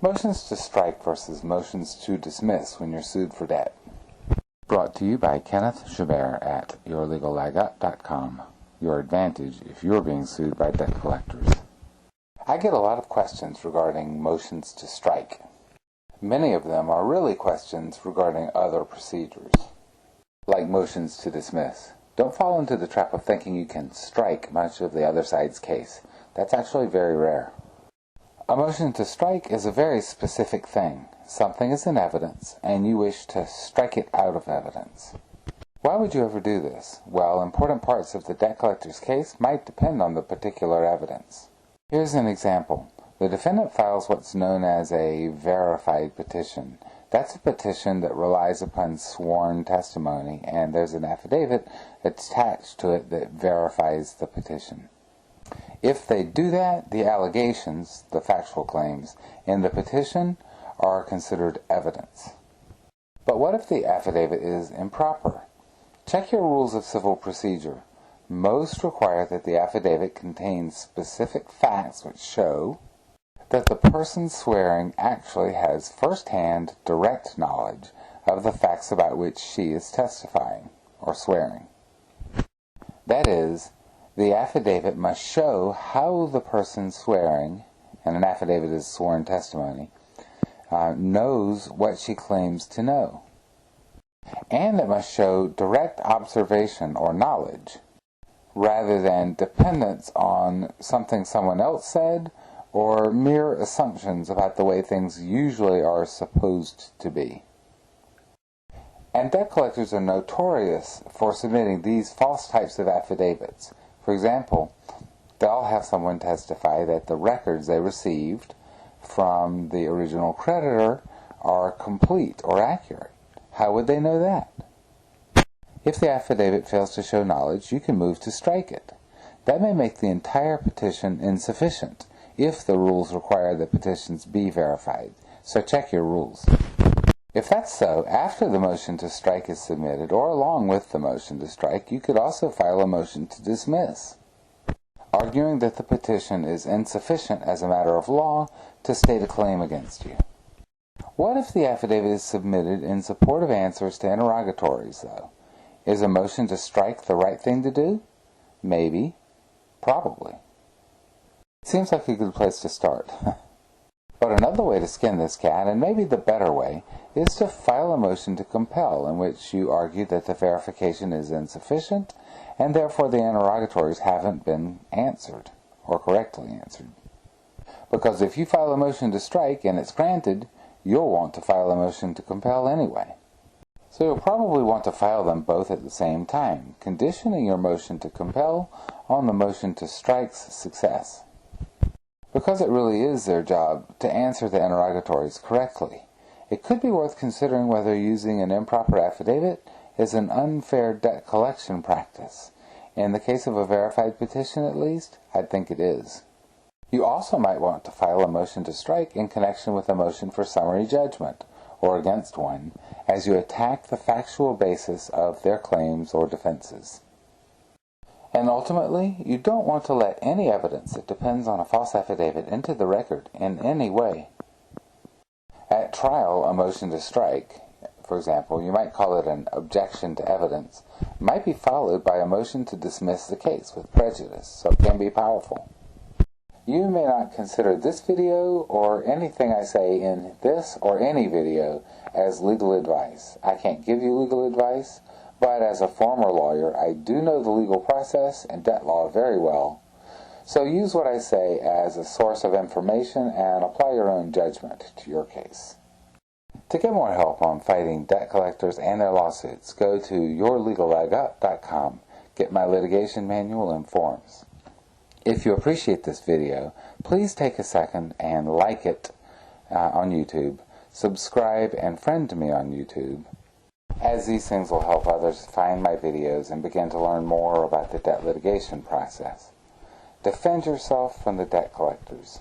Motions to strike versus motions to dismiss when you're sued for debt. Brought to you by Kenneth Chabert at yourlegallagout.com. Your advantage if you're being sued by debt collectors. I get a lot of questions regarding motions to strike. Many of them are really questions regarding other procedures, like motions to dismiss. Don't fall into the trap of thinking you can strike much of the other side's case. That's actually very rare. A motion to strike is a very specific thing. Something is in evidence, and you wish to strike it out of evidence. Why would you ever do this? Well, important parts of the debt collector's case might depend on the particular evidence. Here's an example. The defendant files what's known as a verified petition. That's a petition that relies upon sworn testimony, and there's an affidavit attached to it that verifies the petition. If they do that, the allegations, the factual claims, in the petition are considered evidence. But what if the affidavit is improper? Check your rules of civil procedure. Most require that the affidavit contains specific facts which show that the person swearing actually has first-hand, direct knowledge of the facts about which she is testifying or swearing. That is, the affidavit must show how the person swearing, and an affidavit is sworn testimony, knows what she claims to know. And it must show direct observation or knowledge, rather than dependence on something someone else said or mere assumptions about the way things usually are supposed to be. And debt collectors are notorious for submitting these false types of affidavits. For example, they'll have someone testify that the records they received from the original creditor are complete or accurate. How would they know that? If the affidavit fails to show knowledge, you can move to strike it. That may make the entire petition insufficient if the rules require that petitions be verified. So check your rules. If that's so, after the motion to strike is submitted, or along with the motion to strike, you could also file a motion to dismiss, arguing that the petition is insufficient as a matter of law to state a claim against you. What if the affidavit is submitted in support of answers to interrogatories, though? Is a motion to strike the right thing to do? Maybe. Probably. It seems like a good place to start. But another way to skin this cat, and maybe the better way, is to file a motion to compel in which you argue that the verification is insufficient and therefore the interrogatories haven't been answered, or correctly answered. Because if you file a motion to strike and it's granted, you'll want to file a motion to compel anyway. So you'll probably want to file them both at the same time, conditioning your motion to compel on the motion to strike's success. Because it really is their job to answer the interrogatories correctly, it could be worth considering whether using an improper affidavit is an unfair debt collection practice. In the case of a verified petition, at least, I'd think it is. You also might want to file a motion to strike in connection with a motion for summary judgment, or against one, as you attack the factual basis of their claims or defenses. And ultimately, you don't want to let any evidence that depends on a false affidavit into the record in any way. At trial, a motion to strike, for example, you might call it an objection to evidence, might be followed by a motion to dismiss the case with prejudice, so it can be powerful. You may not consider this video or anything I say in this or any video as legal advice. I can't give you legal advice, but as a former lawyer, I do know the legal process and debt law very well. So use what I say as a source of information and apply your own judgment to your case. To get more help on fighting debt collectors and their lawsuits, go to yourlegallagout.com. Get my litigation manual and forms. If you appreciate this video, please take a second and like it on YouTube, subscribe and friend me on YouTube, as these things will help others find my videos and begin to learn more about the debt litigation process. Defend yourself from the debt collectors.